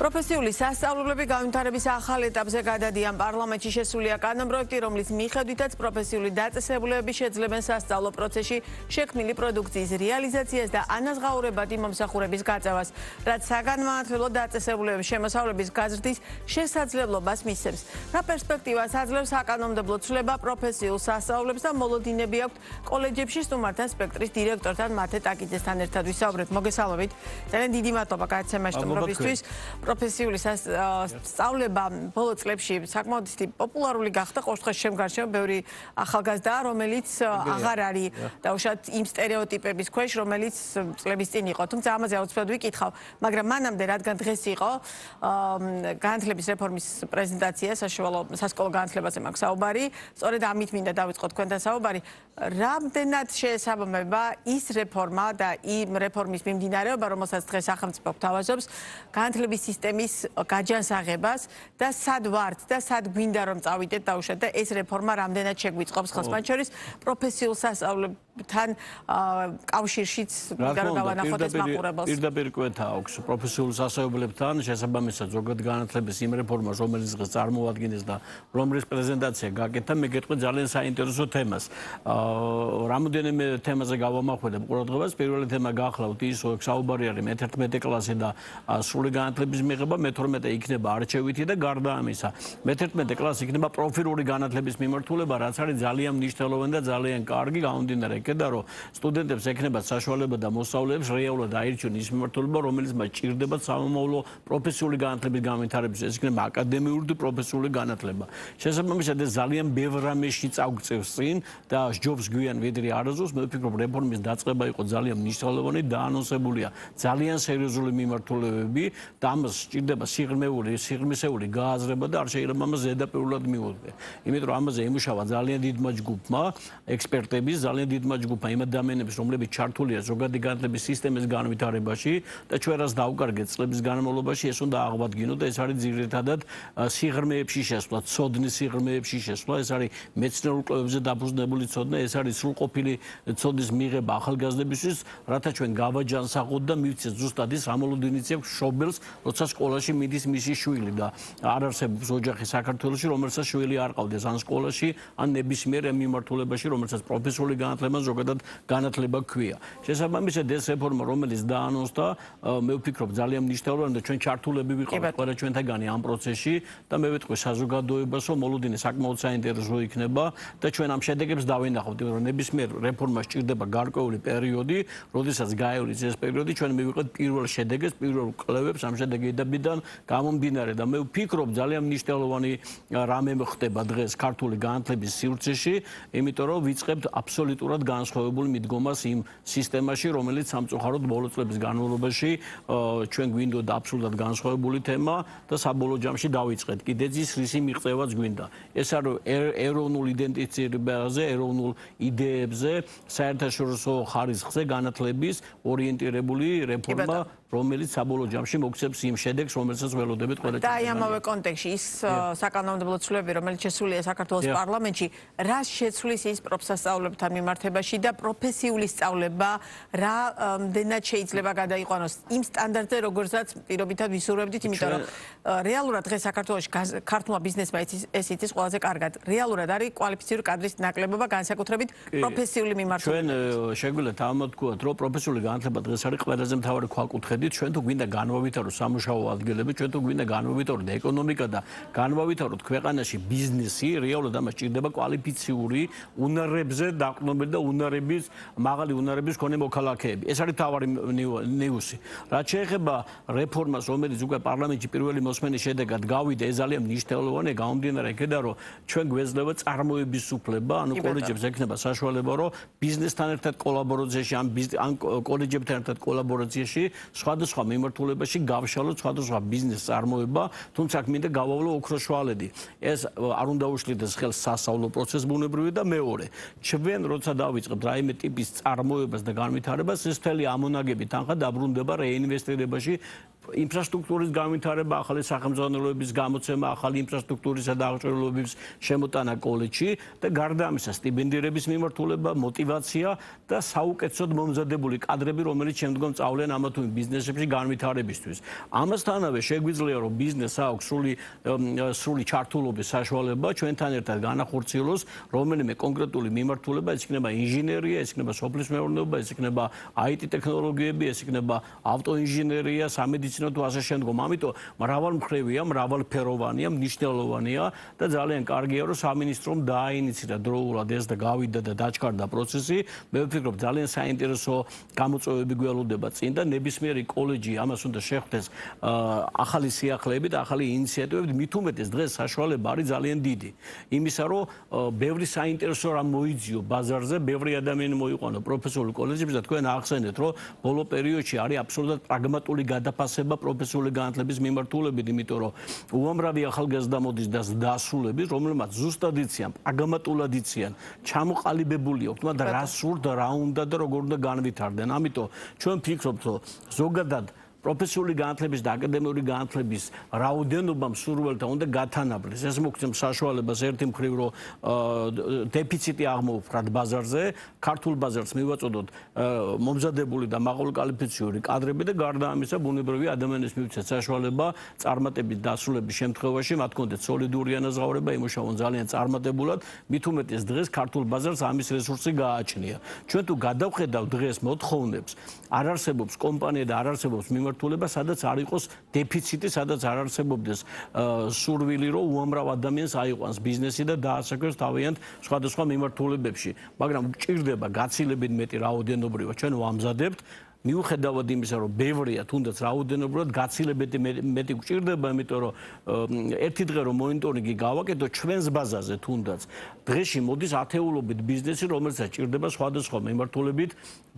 პროფესიული სასწავლებლები განვითარების ახალ ეტაპზე გადადიან. პარლამენტში შესულია კანონპროექტი, რომლის მიხედვითაც პროფესიული დაწესებულებები შეძლებენ სასწავლო პროცესში შექმნილი პროდუქციის რეალიზაციას და ანაზღაურებადი მომსახურების გაწევას, რაც საგანმანათლებლო დაწესებულებების შემოსავლების გაზრდის შესაძლებლობას მისცემს. რა პერსპექტივას აძლევს საკანონმდებლო ცვლილება პროფესიულ სასწავლებლებს და მოლოდინები აქვთ კოლეჯებში? სტუმართან სპექტრის დირექტორთან მათე ტაკიძესთან ერთად ვისაუბრებთ. მოგესალმებით. ძალიან დიდი მადლობა გადაცემაში სტუმრობისთვის. პროფესიული სწავლება ბოლო წლებში საკმაოდ პოპულარული გახდა. ყოველთვის შემგარშემო ბევრი ახალგაზრდა, რომელიც აღარ არის დაუშვათ იმ სტერეოტიპების ქვეშ, რომელიც წლების წინ იყო. თუმცა ამაზე აუცილებლად ვიკითხავ, მაგრამ მანამდე, რადგან დღეს იყო განათლების რეფორმის პრეზენტაცია, სასკოლო განათლებაზე მაქვს საუბარი, სწორედ ამით მინდა დავიწყო თქვენთან საუბარი. რამდენად შეესაბამება ის რეფორმა და იმ რეფორმის მიმდინარეობა, რომელსაც დღეს სახელმწიფო გვთავაზობს, განათლების სისტემის გაჯანსაღებას და სად ვართ და სად გვინდა რომ წავიდეთ დაუშვათ და ეს რეფორმა რამდენად შეგვიწყობს ხელს, მათ შორის პროფესიულ სასწავლებლებთან კავშირშიც გვინდა რომ დავანახოთ ეს მაყურებელს. პირდაპირ კვეთა აქვს პროფესიულ სასწავლებლებთან შესაბამისად ზოგადად განათლების იმ რეფორმას, რომელიც დღეს წარმოადგენს და რომლის პრეზენტაცია გაკეთა, მე გეტყვი ძალიან საინტერესო თემას. რამოდენიმე თემაზე გავამახვედებ ყურადღებას. პირველი თემა გახლავთ ის, რომ საუბარი არის მე-11 კლასი და სრული განათლების მიღება, მე-12 იქნება არჩევითი და გარდა ამისა, მე-11 კლასი იქნება პროფილური განათლების მიმართულება, რაც არის ძალიან მნიშვნელოვანი და ძალიან კარგი, გამომდინარე იქედან, რომ სტუდენტებს ექნებათ საშუალება და მოსწავლეებს რეალურად აირჩიონ ის მიმართულება, რომელიც მათ ჭირდებათ სამომავლო პროფესიული განათლების განვითარებისთვის. ეს იქნება აკადემიური და პროფესიული განათლება. შესაბამისად, ეს ძალიან ბევრ რამეში წავგწევს წინ და ჯობს გვიან ვიდრე არასდროს. მე ვფიქრობ, რეფორმის დაწყება იყო ძალიან მნიშვნელოვანი და დაანონსებულია ძალიან სერიოზული მიმართულებები და ამას სჭირდება სიღრმისეული გააზრება და არ შეიძლება ამას ზედაპირულად მივუძღვე. იმიტომ რომ ამაზე ემუშავა ძალიან დიდმა ჯგუფმა ექსპერტების, ძალიან დიდმა ჯგუფმა იმ ადამიანების, რომლებიც ჩართულია ზოგადი განათლების სისტემის განვითარებაში და ჩვენ რას დავკარგეთ წლების განმავლობაში, ეს უნდა აღვადგინოთ და ეს არის ძირითადად სიღრმეებში შესვლა, ცოდნის სიღრმეებში შესვლა, ეს არის მეცნიერულ კვლევებზე დაფუძნებული ცოდნა, ეს არის სრულყოფილი ცოდნის მიღება ახალგაზრდებისთვის, რათა ჩვენ გავაჯანსაღოთ და მივცეთ ზუსტად ის რამოლოდინიცია მშობელს, როცა სკოლაში მიდის მისი შვილი და არ არსებობს ოჯახი საქართველოში, რომელსაც შვილი არ ყავდეს ან სკოლაში, ან ნებისმიერ მიმართულებაში, რომელსაც პროფესიული განათლება ზოგადად განათლება ჰქვია. შესაბამისად, ეს რეფორმა, რომელიც დაანონსდა, მე ვფიქრობ, ძალიან მნიშვნელოვანია და ჩვენ ჩართულები ვიყავით ყველა ჩვენთაგანი ამ პროცესში და მე ვიტყვი საზოგადოებას, რომ მოლოდინი საკმაოდ საინტერესო იქნება და ჩვენ ამ შედეგებს დავინახავთ, იმიტომ რომ ნებისმიერ რეფორმას სჭირდება გარკვეული პერიოდი, როდესაც გაივლის ეს პერიოდი, ჩვენ მივიღეთ პირველ შედეგებს, პირველ კვლევებს ამ შედეგებიდან გამომდინარე და მე ვფიქრობ, ძალიან მნიშვნელოვანი რამე ხდება დღეს ქართული განათლების სივრცეში, იმიტომ რომ ვიწყებთ აბსოლუტურად განსხვავებულ მიდგომას იმ სისტემაში, რომელიც სამწუხაროდ ბოლო წლების განმავლობაში ჩვენ გვინდოდა აბსოლუტურად განსხვავებული თემა და საბოლოო ჯამში დავიწყეთ. კიდეც ის რისი მიღწევაც გვინდა. ეს არის ეროვნულ იდენტიფიცირებაზე, ეროვნულ იდეებზე, საერთაშორისო ხარისხზე განათლების ორიენტირებული რეფორმა, რომელიც საბოლოო ჯამში მოგცემს იმ შედეგს, რომელსაც ველოდებით ყველა და აი ამავე კონტექსტში ის საკანონმდებლო ცვლილებები, რომელიც შესულია საქართველოს პარლამენტში, რას შეცვლის ის პროფესიასწავლებლებთან მიმართებაში და პროფესიული სწავლება რამდენად შეიძლება გადაიყვანოს იმ სტანდარტზე, როგორცაც პირობითად ვისურვებდით, იმიტომ რომ რეალურად დღეს საქართველოში ქართულმა ბიზნესმა ეს იცის ყველაზე კარგად. რეალურად არის კვალიფიციური კადრის ნაკლებობა, განსაკუთრებით პროფესიული მიმართულებით. ჩვენ შეგვიძლია თავმოთქვათ, რომ პროფესიული განათლება დღეს არის ყველაზე მთავარი ქვაკუთხედი. ჩვენ თუ გვინდა განვავითაროთ სამუშაო ადგილები, ჩვენ თუ გვინდა განვავითაროთ ეკონომიკა და განვავითაროთ ქვეყანაში ბიზნესი, რეალურად ამას სჭირდება კვალიფიციური, უნარებზე დაყრდნობილი და მაღალი უნარების მქონე მოქალაქეები. ეს არის თავარი ნიუსი. რაც შეეხება რეფორმას, რომელიც უკვე პარლამენტში პირველი მოსმენის შედეგად გავიდა, ეს ძალიან მნიშვნელოვანია, გამომდინარე იქედან, რომ ჩვენ გვეძლევა წარმოების უფლება, ანუ კოლეჯებს ექნება საშუალება, რომ ბიზნესთან ერთად კოლაბორაციაში ან კოლეჯებთან ერთად კოლაბორაციაში სხვადასხვა მიმართულებაში გავშალოთ სხვადასხვა ბიზნეს წარმოება, თუმცა მინდა გავავლო ოქროს შვალები. ეს არ უნდა უშლიდეს ხელს სასწავლო პროცესს ბუნებრივი და მეორე, ჩვენ როცა დავიწყებთ რაიმე ტიპის წარმოებას და განვითარებას, ეს მთელი ამონაგები თანხა დაბრუნდება რეინვესტირებაში ინფრასტრუქტურის განვითარება, ახალი სახელმძღვანელოების გამოცემა, ახალი ინფრასტრუქტურისა და აღჭურვილობების შემოტანა კოლეჯში და გარდა ამისა სტიპენდირების მიმართულება, мотиваცია და საუკეთესოდ მომზადებული კადრები, რომელიც შემდგომ წავლენ ამა თუ იმ ბიზნესებში განვითარებისთვის. ამასთანავე შეგვიძლია რომ ბიზნესს აქვს სრული ჩართულობის საშუალება ჩვენთან ერთად განახორციელოს რომელიმე კონკრეტული მიმართულება, ეს იქნება ინჟინერია, ეს იქნება სოფლის მეურნეობა, ეს იქნება IT ტექნოლოგიები, ეს იქნება ავტოინჟინერია, სამედიცინო თუ ასე შემდგომ. ამიტომ მრავალმხრივია, მრავალფეროვანია, მნიშვნელოვანია და ძალიან კარგია რომ სამინისტრომ დააინიცირა დროულად ეს და გავიდა და დაჩქარდა პროცესი. მე ვფიქრობ ძალიან საინტერესო გამოწვევები გველოდება წინ და ნებისმიერი კოლეჯი ამას უნდა შეხვდეს ახალი სიახლეებით, ახალი ინიციატივებით, მით უმეტეს დღეს საშუალება არის ძალიან დიდი. იმისა რომ ბევრი საინტერესო რამ მოიძიო ბაზარზე, ბევრი ადამიანი მოიყვანო პროფესიული კოლეჯებში და თქვენ ახსენეთ რომ ბოლო პერიოდში არის აბსოლუტურად პრაგმატული გადაფასება პროფესიული განათლების მიმართულებით, იმიტომ რომ უამრავი ახალგაზრდა მოდის და დასრულების, რომელმაც ზუსტად იციან, პრაგმატულად იციან, ჩამოყალიბებული აქვს, მაგრამ რა სურდა, რა უნდა და როგორ უნდა განვითარდნენ. ამიტომ ჩვენ ვფიქრობთ, რომ ზოგადად პროფესიული განათლების და აკადემიური განათლების რაოდენობა მსურველთა უნდა გათანაბრდეს. ეს მოგცემს საშუალებას ერთი მხრივ რომ დეფიციტი აღმოუφრათ ბაზარზე, ქართულ ბაზარს მივაწოდოთ მომზადებული და მაღალკვალიფიციური კადრები და გარდა ამისა ბუნებრივი ადამიანის მივცეთ საშუალება წარმატებით დასრულების შემთხვევაში მათ კონდეთ სოლიდური ანაზღაურება, იმუშაონ ძალიან წარმატებულად, მით უმეტეს დღეს ქართულ ბაზარს ამის რესურსი გააჩნია. ჩვენ თუ გადავხედავ დღეს მოთხოვნებს, არ არსებობს კომპანია და არ არსებობს სადაც არ იყოს დეფიციტი, სადაც არ არსებობდეს სურვილი, რომ უამრავ ადამიანს აიყვანს ბიზნესი და დაასაქმეს თავიანთ სხვადასხვა მიმართულებებში. მაგრამ გჭირდება გაცილებით მეტი რაოდენობრივად ჩვენ ვამზადებთ. მიუხედავად იმისა, რომ ბევრია, თუნდაც რაოდენობრივად გაცილებით მეტი გჭირდება, იმიტომ რომ ერთი დღე რომ მონიტორინგი გავაკეთო ჩვენს ბაზაზე თუნდაც დღეში მოდის ათეულობით ბიზნესი, რომელსაც ჭირდება სხვადასხვა მიმართულებით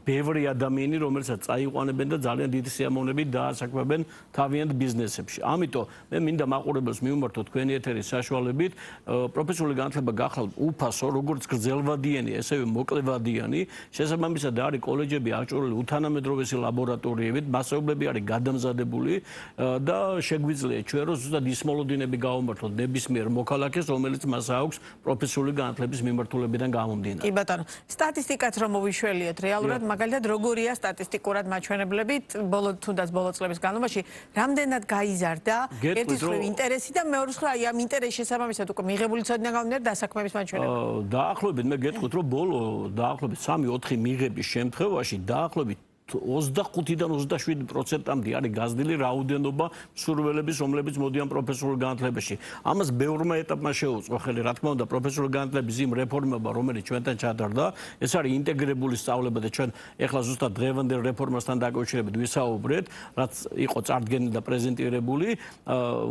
ბევრი ადამიანი, რომელსაც წაიყვანებენ და ძალიან დიდი სიამოვნებით დაასაქმებენ თავიანთ ბიზნესებში. ამიტომ მე მინდა მაყურებელს მივმართო თქვენი ეთერის საშუალებით, პროფესიული განათლება გახლავთ უფასო, როგორც გრძელვადიანი, ესევე მოკლევადიანი, შესაბამისად არის კოლეჯები აღჭურვილი უთანამედროვესი ლაბორატორიებით, მასწავლებლები არის გადამზადებული და შეგვიძლია ჩვენ რომ ზუსტად ის მოლოდინები გავუმართოთ ნებისმიერ მოქალაქეს, რომელიც მას აქვს პროფესიული განათლების მიმართულებიდან გამომდინარე. კი ბატონო, სტატისტიკაც რომ მოვიშველიოთ რეალურად, მაგალითად როგორია სტატისტიკურად მაჩვენებლებით, თუნდაც ბოლო წლების განმავლობაში, რამდენად გაიზარდა ერთის მხრივ ინტერესი და მეორეს მხრივ აი ამ ინტერესის შესაბამისად უკვე მიღებული ცოდნა გამომდინარე დასაქმების მაჩვენებლები. დაახლოებით მე გეტყვით რომ ბოლო დაახლოებით 3-4 მიღების შემთხვევაში დაახლოებით 25-დან 27%-მდე არის გაზრდილი რაოდენობა მსურველების, რომლებიც მოდიან პროფესიულ განათლებაში. ამას ბევრმა ეტაპმა შეუწყო ხელი, რა თქმა უნდა, პროფესიული განათლების იმ რეფორმებმა, რომელიც ჩვენთან ჩატარდა, ეს არის ინტეგრირებული სწავლება და ჩვენ ეხლა ზუსტად დღევანდელ რეფორმასთან დაკავშირებით ვისაუბრეთ, რაც იყო წარდგენილი და პრეზენტირებული.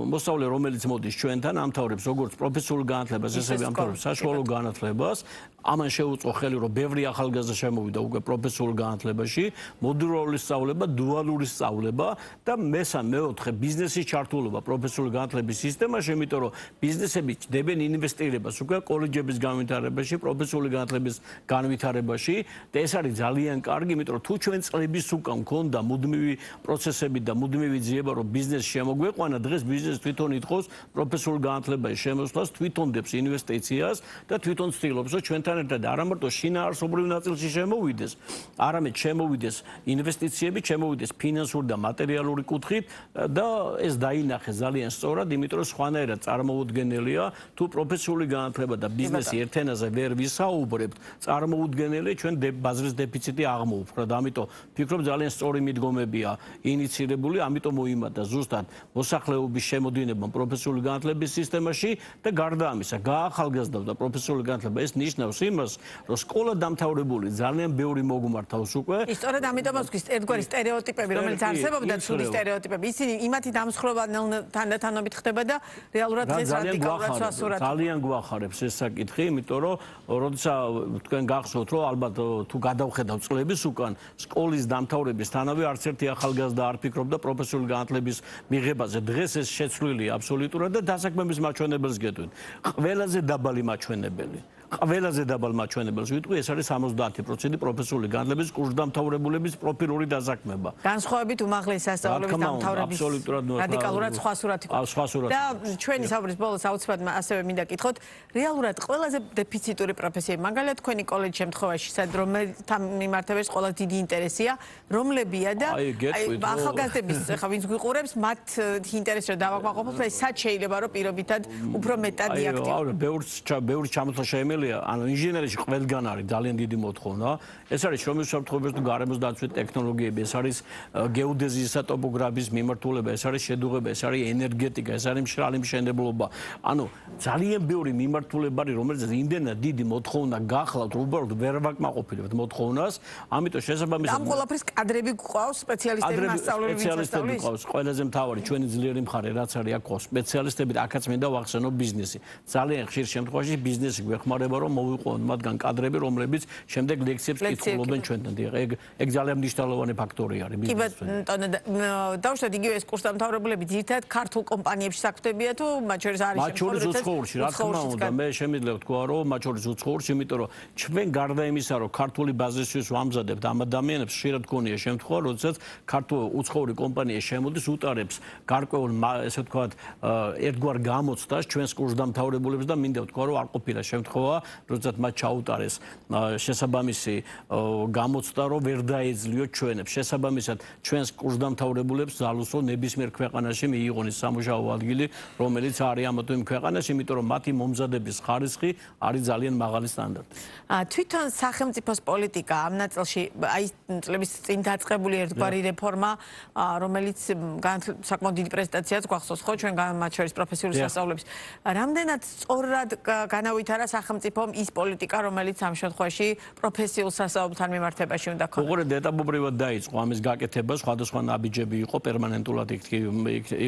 მოსწავლე, რომელიც მოდის ჩვენთან, ამთავრებს როგორც პროფესიულ განათლებას, ასევე ამთავრებს საშუალო განათლებას. ამან შეუწყო ხელი, რომ ბევრი ახალგაზრდა შემოვიდა უკვე პროფესიულ განათლებაში. მოდულური სწავლება, დუალური სწავლება და მეოთხე ბიზნესის ჩართულობა პროფესიული განათლების სისტემაში, იმიტომ რომ ბიზნესები ჭდებენ ინვესტირებას უკვე კოლეჯების განვითარებაში, პროფესიული განათლების განვითარებაში და ეს არის ძალიან კარგი, იმიტომ რომ თუ ჩვენ წლების უკან მქონდა მუდმივი პროცესები და მუდმივი ძიება, რომ ბიზნესი შემოგვეყვანა, დღეს ბიზნესი თვითონ ითხოვს პროფესიულ განათლებაში შემოსვლას, თვითონ დებს ინვესტიციას და თვითონ ცდილობს, რომ ჩვენთან ერთად არა მარტო შინაარსობრივ ნაწილში შემოვიდეს, არამედ შემოვიდეს ინვესტიციები, შემოვიდეს ფინანსური და მატერიალური კუთხით და ეს დაინახეს ძალიან სწორად, იმიტომ რომ სხვანაირად წარმოუდგენელია თუ პროფესიული განათლება და ბიზნესი ერთენაზე ვერ ვისაუბრებთ, წარმოუდგენელია ჩვენ ბაზრის დეფიციტი აღმოუφრათ. ამიტომ ვფიქრობ ძალიან სწორი მიდგომებია ინიცირებული, ამიტომ მოიმატა ზუსტად მოსახლეობის შემოდინება პროფესიული განათლების სისტემაში და გარდა ამისა გაახალგაზრდა პროფესიული განათლება ეს ნიშნავს იმას, რომ სკოლა დამთავრებული ძალიან ბევრი მოგმართავს უკვე. ისწორედ ამიტომ ვთქვით, ერთგვარი სტერეოტიპები, რომელიც არსებობდა, ცუდი სტერეოტიპები, ისინი იმათი დამსხვრევა თანდათანობით ხდება და რეალურად დღეს რადიკალურად სასურათია. ძალიან გვახარებს ეს საკითხი, იმიტომ რომ როდესაც თქვენ გახსოვთ, რომ ალბათ თუ გადავხედავ წლების უკან სკოლის დამთავრებისთანავე არც ერთი ახალგაზრდა არ ფიქრობდა პროფესიული განათლების მიღებაზე. დღეს ეს შეცვლილია აბსოლუტურად და დასაქმების მაჩვენებელს გეტყვით. ყველაზე დაბალი მაჩვენებელი. ყველაზე დაბალ მაჩვენებელს ვიტყვი, ეს არის 70% პროფესიული განათლების კურსდამთავრებულების პროფილური დასაქმება. განსხვავებით უმაღლესი სასწავლებლების დამთავრების რადიკალურად სხვა სურათი გვაქვს. და ჩვენი საუბრის ბოლოს აუცილებლად ასევე მინდა კითხოთ, რეალურად ყველაზე დეფიციტური პროფესიები, მაგალითად თქვენი კოლეჯის შემთხვევაში, რომელთა მიმართებაში ყველაზე დიდი ინტერესია, რომლებია და ახალგაზრდების ხა ვინც გვიყურებს, მათ ინტერესს დავაკმაყოფილოთ, ეს სად შეიძლება რომ პირობითად უფრო მეტად იაქტიო. ბევრი ჩამოთვლა შემიძლია, ანუ ინჟინერიაში ყველგან არის ძალიან დიდი მოთხოვნა. ეს არის შრომის უსაფრთხოების თუ გარემოს დაცვის ტექნოლოგიები, ეს არის გეოდეზიისა, ტოპოგრაფიის მიმართულება, ეს არის შედუღება, ეს არის ენერგეტიკა, ეს არის მშრალი მშენებლობა. ანუ ძალიან ბევრი მიმართულება არის, რომელზეც იმდენად დიდი მოთხოვნა გახლავთ, უბრალოდ ვერ ვაკმაყოფილებთ მოთხოვნას, ამიტომ შესაბამისად ამ ყველაფრის კადრები გვყავს, სპეციალისტები, მასწავლებლები, სპეციალისტები გვყავს. ყველაზე მთავარი ჩვენი ძლიერი მხარე რაც არის აქ სპეციალისტები, აქაც მინდა ვახსენო ბიზნესი. ძალიან ხშირ შემთხვევაში ბიზნესი გვეხმარება, რომ მოვიყვანოთ მათგან კადრები, რომლებიც შემდეგ ლექციებს კითხულობენ ჩვენთან. ეგ ძალიან მნიშვნელოვანი ფაქტორი არის ბიზნესში. დავუშვათ იგივე ეს კურსდამთავრებულები ძირითადად ქართულ კომპანიებში საქმდებია თუ მათ შორის არის მათ შორის უცხოურში, რა თქმა უნდა, მე შემიძლია ვთქვა, რომ მათ შორის უცხოურში, იმიტომ რომ ჩვენ გარდა იმისა, რომ ქართული ბაზისის ვამზადებთ ამ ადამიანებს, ხშირად გქონია შემთხვევა, როდესაც ქართული უცხოური კომპანია შემოდის, უტარებს გარკვეულ, ესე ვთქვათ, ერთგვარ გამოცდას ჩვენს კურსდამთავრებულებს და მინდა ვთქვა, რომ არ ყოფილა შემთხვევა, როდესაც მათ ჩაუტარეს შესაბამისი გამოცდა, რომ ვერ დაეძლიოთ ჩვენებს. შესაბამისად, ჩვენს კურსდამთავრებულებს ძალუსო ნებისმიერ ქვეყანაში მიიღონ ის სამუშაო ადგილი, რომელიც არის ამა თუ იმ ქვეყანაში, იმიტომ რომ მათი მომზადების ხარისხი არის ძალიან მაღალი სტანდარტი. თვითონ სახელმწიფოს პოლიტიკა ამ ნაწილში, აი წლების წინ დაწყებული ერთგვარი რეფორმა, რომელიც საკმაოდ დიდი პრეზენტაციაც გვახსოვს, ხო, ჩვენ მათ შორის პროფესიული სასწავლებლების. რამდენად სწორად განავითარა სახელმწიფომ ის პოლიტიკა, რომელიც ამ შემთხვევაში პროფესიულ სასწავლებელთან მიმართებაში უნდა ქონდეს? უყურეთ, ეტაპობრივად დაიწყო ამის გაკეთება, სხვადასხვა ნაბიჯები იყო, პერმანენტულად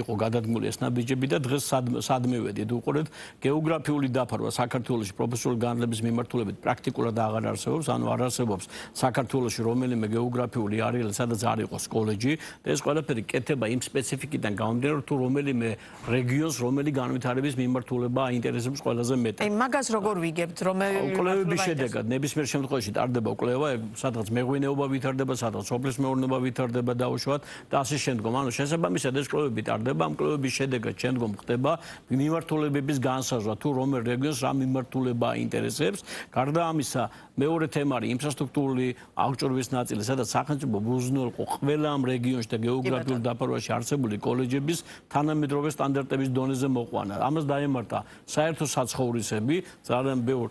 იყო გადადგმული ეს ნაბიჯები და დღეს სად მივედით. უყურეთ, გეოგრაფიული დაფარვა საქართველოში პროფესიული განათლების მიმართულებით პრაქტიკულად აღარ არსებობს, ანუ არ არსებობს საქართველოში რომელიმე გეოგრაფიული არეალი, სადაც არ იყოს კოლეჯი და ეს ყველაფერი კეთება იმ სპეციფიკიდან გამომდინარე, თუ რომელიმე რეგიონს რომელი განვითარების მიმართულება აინტერესებს ყველაზე მეტად. აი მაგას როგორ ვიგებთ, რომელი კვლევების შედეგად ნებისმიერ შემთხვევაში ტარდება კვლევა, სადღაც მეღვინეობა ვითარდება, სადღაც სოფლის მეურნეობა ვითარდება დაუშვათ და ასე შემდგომ. ანუ შესაბამისად ეს კვლევები ტარდება, ამ კვლევების შედეგად შემდგომ ხდება მიმართულებების განსაზღვრა, თუ რომელ რეგიონს რა მიმართულება აინტერესებს. გარდა ამისა, მეორე თემა არის ინფრასტრუქტურული აღჭურვის ნაწილი, სადაც სახელმწიფო უზრუნველყო ყველა ამ რეგიონში და გეოგრაფიულ დაფარვაში არსებული კოლეჯების თანამედროვე სტანდარტების დონეზე მოყვანა. ამას დაემართა საერთო საცხოვრისები, ძალიან ბევრ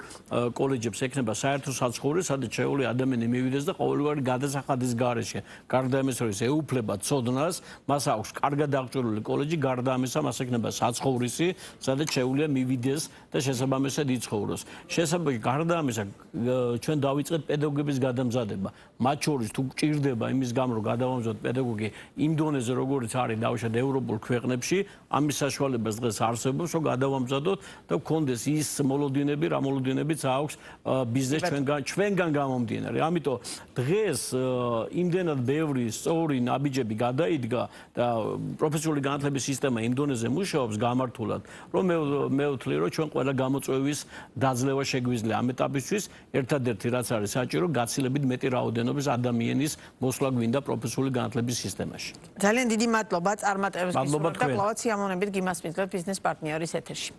კოლეჯებს ექნება საერთო საცხოვრისი, სადაც შეუძლია ადამიანი მივიდეს და ყოველგვარი გადასახადის გარეშე. გარდა ამისა, ის ეუფლება ცოდნას, მას აქვს კარგად აღჭურვილი კოლეჯი, გარდა ამისა, მას ექნება საცხოვრისი, სადაც შეუძლია მივიდეს და შესაბამისად იცხოვროს. გარდა ამისა, ჩვენ დავიწყეთ პედაგოგების გადამზადება. მათ შორის თუ გჭირდება იმის გამო, რომ გადავამზადოთ პედაგოგი იმ დონეზე, როგორც არის დაუშვათ ევროპულ ქვეყნებში, ამის საშუალებას დღეს არსებობს, რომ გადავამზადოთ და გქონდეს ის მოლოდინები, რა მოლოდინებიც აქვს ბიზნეს ჩვენგან გამომდინარე. ამიტომ დღეს იმდენად ბევრი სწორი ნაბიჯები გადაიდგა და პროფესიული განათლების სისტემა იმ დონეზე მუშაობს გამართულად, რომ მე ვთვლი, რომ ჩვენ ყველა გამოწვევის დაძლევა შეგვიძლია ამ ეტაპისთვის. ერთადერთი რაც არის საჭირო, გაცილებით მეტი რაოდენობის ადამიანის მოსვლა გვინდა პროფესიული განათლების სისტემაში. ძალიან დიდი მადლობა წარმატებებს გისურვებთ და კლავაც სიამოვნებით გიმასპინძლებ ბიზნეს პარტნიორის ეთერში.